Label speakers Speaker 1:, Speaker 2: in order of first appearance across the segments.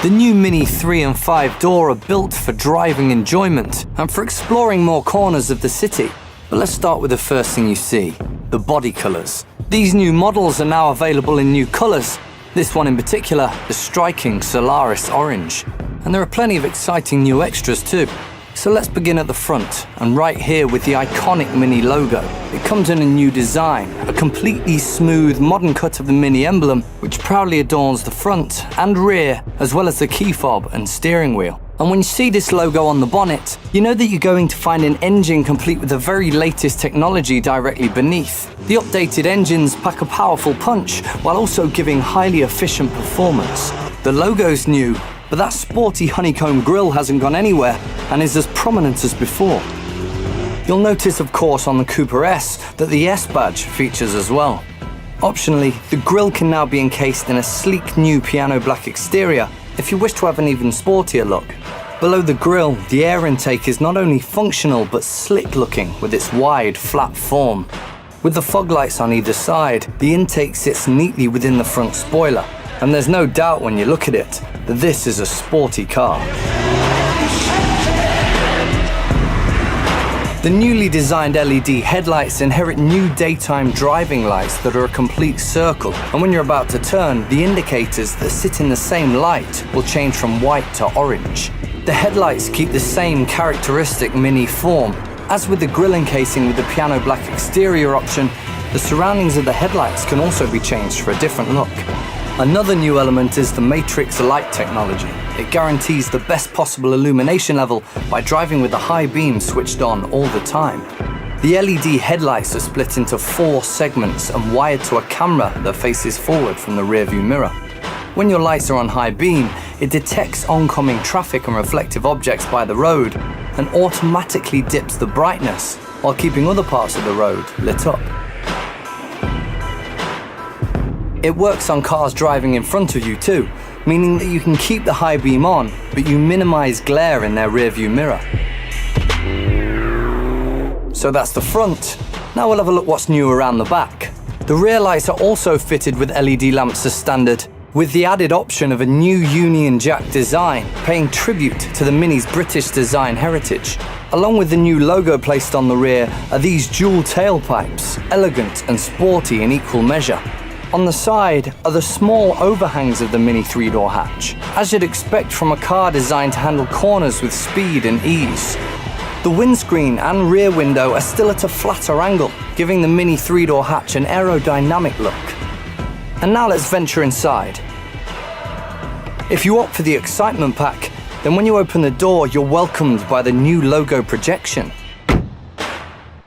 Speaker 1: The new Mini 3 and 5 door are built for driving enjoyment and for exploring more corners of the city. But let's start with the first thing you see, the body colours. These new models are now available in new colours. This one in particular, the striking Solaris Orange. And there are plenty of exciting new extras too. So let's begin at the front, and right here with the iconic Mini logo. It comes in a new design, a completely smooth modern cut of the Mini emblem, which proudly adorns the front and rear, as well as the key fob and steering wheel. And when you see this logo on the bonnet, you know that you're going to find an engine complete with the very latest technology directly beneath. The updated engines pack a powerful punch, while also giving highly efficient performance. The logo's new, but that sporty honeycomb grille hasn't gone anywhere and is as prominent as before. You'll notice, of course, on the Cooper S that the S badge features as well. Optionally, the grille can now be encased in a sleek new piano black exterior if you wish to have an even sportier look. Below the grille, the air intake is not only functional but slick looking with its wide, flat form. With the fog lights on either side, the intake sits neatly within the front spoiler, and there's no doubt when you look at it that this is a sporty car. The newly designed LED headlights inherit new daytime driving lights that are a complete circle, and when you're about to turn, the indicators that sit in the same light will change from white to orange. The headlights keep the same characteristic Mini form. As with the grille encasing with the piano black exterior option, the surroundings of the headlights can also be changed for a different look. Another new element is the Matrix light technology. It guarantees the best possible illumination level by driving with the high beam switched on all the time. The LED headlights are split into 4 segments and wired to a camera that faces forward from the rearview mirror. When your lights are on high beam, it detects oncoming traffic and reflective objects by the road and automatically dips the brightness while keeping other parts of the road lit up. It works on cars driving in front of you too, meaning that you can keep the high beam on, but you minimize glare in their rearview mirror. So that's the front. Now we'll have a look what's new around the back. The rear lights are also fitted with LED lamps as standard, with the added option of a new Union Jack design, paying tribute to the Mini's British design heritage. Along with the new logo placed on the rear are these dual tailpipes, elegant and sporty in equal measure. On the side are the small overhangs of the Mini 3-door hatch, as you'd expect from a car designed to handle corners with speed and ease. The windscreen and rear window are still at a flatter angle, giving the Mini 3-door hatch an aerodynamic look. And now let's venture inside. If you opt for the excitement pack, then when you open the door, you're welcomed by the new logo projection.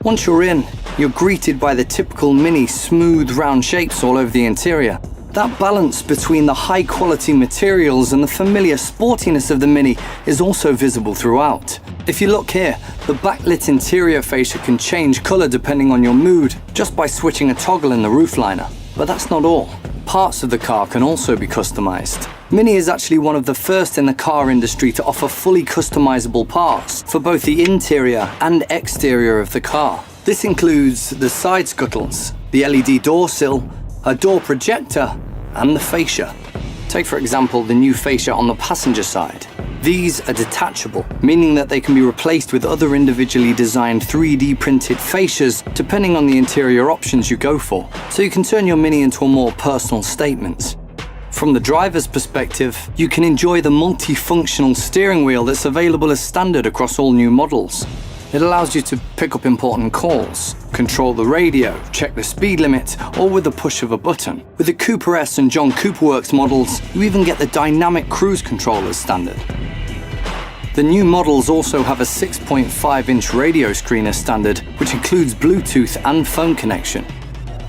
Speaker 1: Once you're in, you're greeted by the typical Mini smooth round shapes all over the interior. That balance between the high quality materials and the familiar sportiness of the Mini is also visible throughout. If you look here, the backlit interior fascia can change colour depending on your mood just by switching a toggle in the roofliner. But that's not all. Parts of the car can also be customised. Mini is actually one of the first in the car industry to offer fully customisable parts for both the interior and exterior of the car. This includes the side scuttles, the LED door sill, a door projector, and the fascia. Take for example the new fascia on the passenger side. These are detachable, meaning that they can be replaced with other individually designed 3D printed fascias depending on the interior options you go for, so you can turn your Mini into a more personal statement. From the driver's perspective, you can enjoy the multifunctional steering wheel that's available as standard across all new models. It allows you to pick up important calls, control the radio, check the speed limit, all with the push of a button. With the Cooper S and John Cooper Works models, you even get the dynamic cruise control as standard. The new models also have a 6.5-inch radio screen as standard, which includes Bluetooth and phone connection.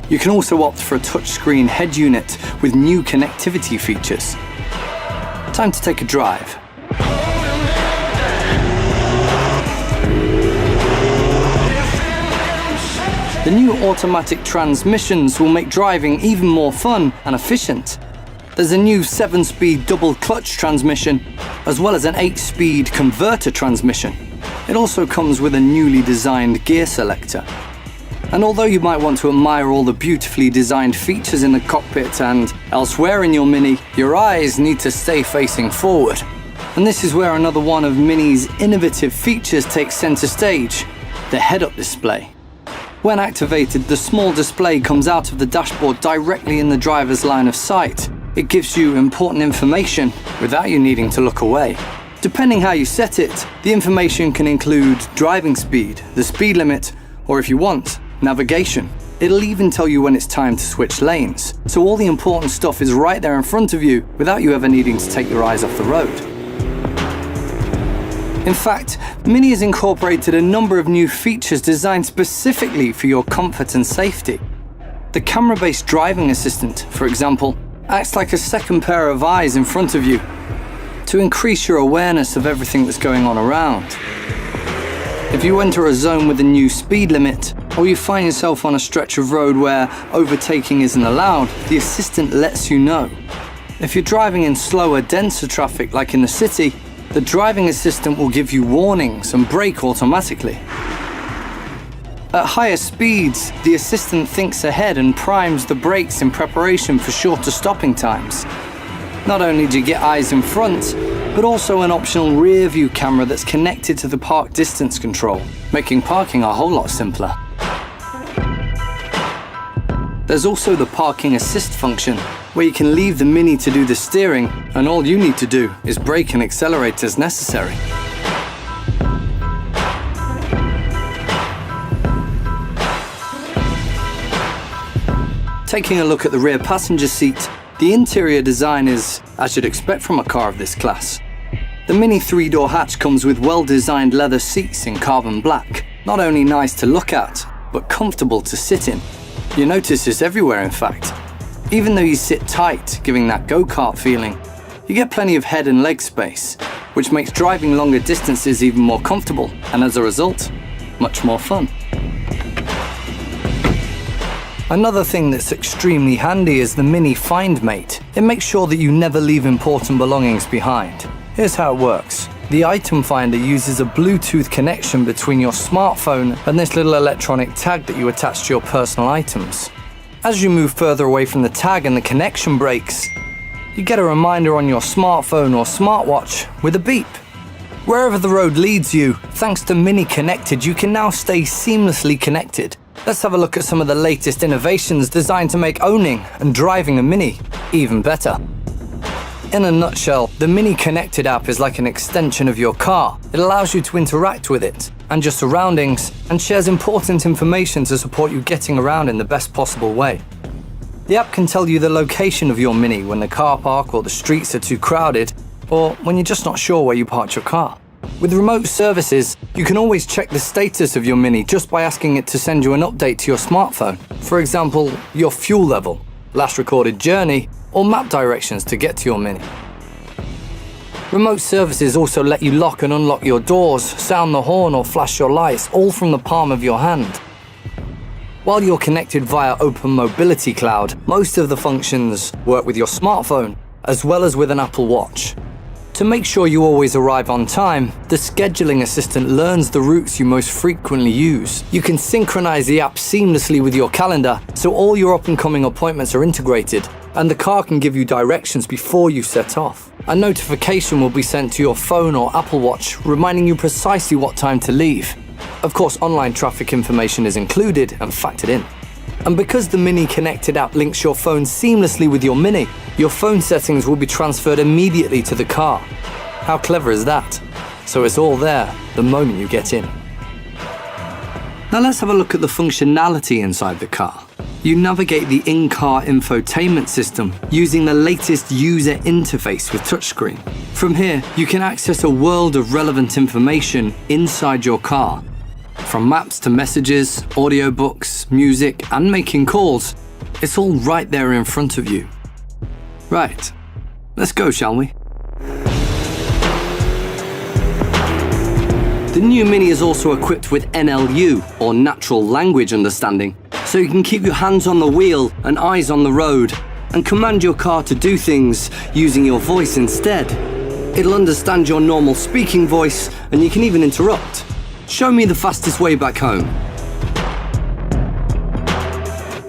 Speaker 1: You can also opt for a touchscreen head unit with new connectivity features. Time to take a drive. The new automatic transmissions will make driving even more fun and efficient. There's a new 7-speed double clutch transmission, as well as an 8-speed converter transmission. It also comes with a newly designed gear selector. And although you might want to admire all the beautifully designed features in the cockpit and elsewhere in your Mini, your eyes need to stay facing forward. And this is where another one of Mini's innovative features takes center stage, the head-up display. When activated, the small display comes out of the dashboard directly in the driver's line of sight. It gives you important information without you needing to look away. Depending how you set it, the information can include driving speed, the speed limit, or if you want, navigation. It'll even tell you when it's time to switch lanes. So all the important stuff is right there in front of you without you ever needing to take your eyes off the road. In fact, Mini has incorporated a number of new features designed specifically for your comfort and safety. The camera-based driving assistant, for example, acts like a second pair of eyes in front of you to increase your awareness of everything that's going on around. If you enter a zone with a new speed limit, or you find yourself on a stretch of road where overtaking isn't allowed, the assistant lets you know. If you're driving in slower, denser traffic like in the city, the driving assistant will give you warnings and brake automatically. At higher speeds, the assistant thinks ahead and primes the brakes in preparation for shorter stopping times. Not only do you get eyes in front, but also an optional rear view camera that's connected to the park distance control, making parking a whole lot simpler. There's also the parking assist function, where you can leave the Mini to do the steering, and all you need to do is brake and accelerate as necessary. Taking a look at the rear passenger seat, the interior design is as you'd expect from a car of this class. The Mini 3-door hatch comes with well-designed leather seats in carbon black. Not only nice to look at, but comfortable to sit in. You notice this everywhere, in fact. Even though you sit tight, giving that go-kart feeling, you get plenty of head and leg space, which makes driving longer distances even more comfortable, and as a result, much more fun. Another thing that's extremely handy is the Mini Find Mate. It makes sure that you never leave important belongings behind. Here's how it works. The item finder uses a Bluetooth connection between your smartphone and this little electronic tag that you attach to your personal items. As you move further away from the tag and the connection breaks, you get a reminder on your smartphone or smartwatch with a beep. Wherever the road leads you, thanks to MINI Connected, you can now stay seamlessly connected. Let's have a look at some of the latest innovations designed to make owning and driving a Mini even better. In a nutshell, the MINI Connected app is like an extension of your car. It allows you to interact with it and your surroundings and shares important information to support you getting around in the best possible way. The app can tell you the location of your Mini when the car park or the streets are too crowded, or when you're just not sure where you parked your car. With remote services, you can always check the status of your Mini just by asking it to send you an update to your smartphone. For example, your fuel level, last recorded journey, or map directions to get to your Mini. Remote services also let you lock and unlock your doors, sound the horn or flash your lights, all from the palm of your hand. While you're connected via Open Mobility Cloud, most of the functions work with your smartphone, as well as with an Apple Watch. To make sure you always arrive on time, the scheduling assistant learns the routes you most frequently use. You can synchronize the app seamlessly with your calendar, so all your up-and-coming appointments are integrated, and the car can give you directions before you set off. A notification will be sent to your phone or Apple Watch, reminding you precisely what time to leave. Of course, online traffic information is included and factored in. And because the MINI Connected app links your phone seamlessly with your Mini, your phone settings will be transferred immediately to the car. How clever is that? So it's all there the moment you get in. Now let's have a look at the functionality inside the car. You navigate the in-car infotainment system using the latest user interface with touchscreen. From here, you can access a world of relevant information inside your car. From maps to messages, audiobooks, music, and making calls, it's all right there in front of you. Right, let's go, shall we? The new Mini is also equipped with NLU, or Natural Language Understanding, so you can keep your hands on the wheel and eyes on the road, and command your car to do things using your voice instead. It'll understand your normal speaking voice, and you can even interrupt. Show me the fastest way back home.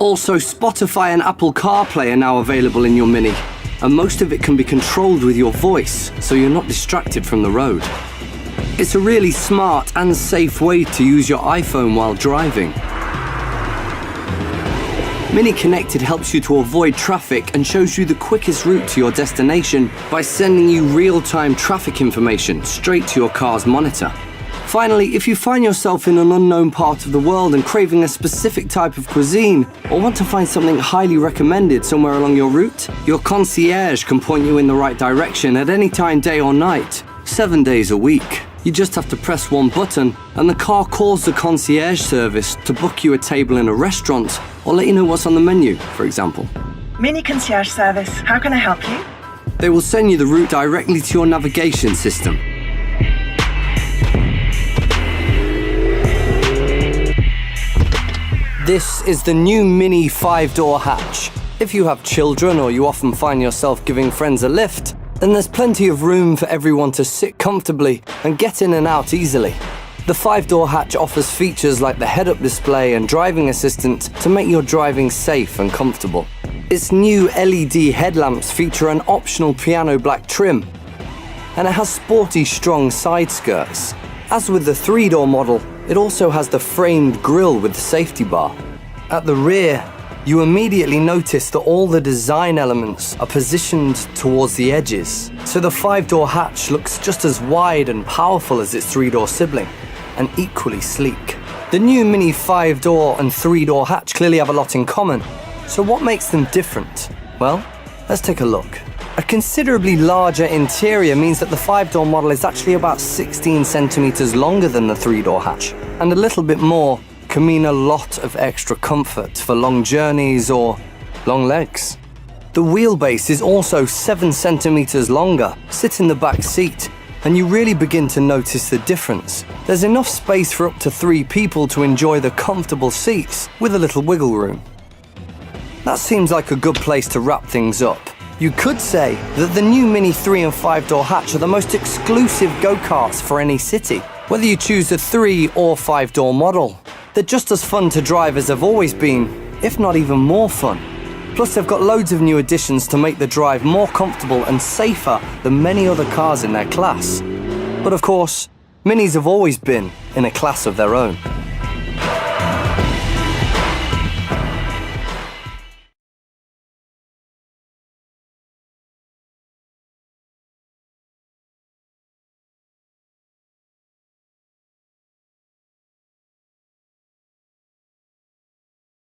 Speaker 1: Also, Spotify and Apple CarPlay are now available in your Mini, and most of it can be controlled with your voice, so you're not distracted from the road. It's a really smart and safe way to use your iPhone while driving. MINI Connected helps you to avoid traffic and shows you the quickest route to your destination by sending you real-time traffic information straight to your car's monitor. Finally, if you find yourself in an unknown part of the world and craving a specific type of cuisine, or want to find something highly recommended somewhere along your route, your concierge can point you in the right direction at any time, day or night, 7 days a week. You just have to press one button and the car calls the concierge service to book you a table in a restaurant or let you know what's on the menu, for example.
Speaker 2: MINI Concierge service, how can I help you?
Speaker 1: They will send you the route directly to your navigation system. This is the new MINI 5-door hatch. If you have children or you often find yourself giving friends a lift, then there's plenty of room for everyone to sit comfortably and get in and out easily. The 5-door hatch offers features like the head-up display and driving assistant to make your driving safe and comfortable. Its new LED headlamps feature an optional piano black trim, and it has sporty, strong side skirts. As with the 3-door model, it also has the framed grille with the safety bar. At the rear, you immediately notice that all the design elements are positioned towards the edges, so the 5-door hatch looks just as wide and powerful as its 3-door sibling, and equally sleek. The new MINI 5-door and 3-door hatch clearly have a lot in common, so what makes them different? Well, let's take a look. A considerably larger interior means that the 5-door model is actually about 16 centimeters longer than the 3-door hatch, and a little bit more can mean a lot of extra comfort for long journeys or long legs. The wheelbase is also 7 centimeters longer. Sit in the back seat and you really begin to notice the difference. There's enough space for up to 3 people to enjoy the comfortable seats with a little wiggle room. That seems like a good place to wrap things up. You could say that the new MINI 3 and 5-door hatch are the most exclusive go-karts for any city, whether you choose the 3 or 5-door model. They're just as fun to drive as they've always been, if not even more fun. Plus, they've got loads of new additions to make the drive more comfortable and safer than many other cars in their class. But of course, Minis have always been in a class of their own.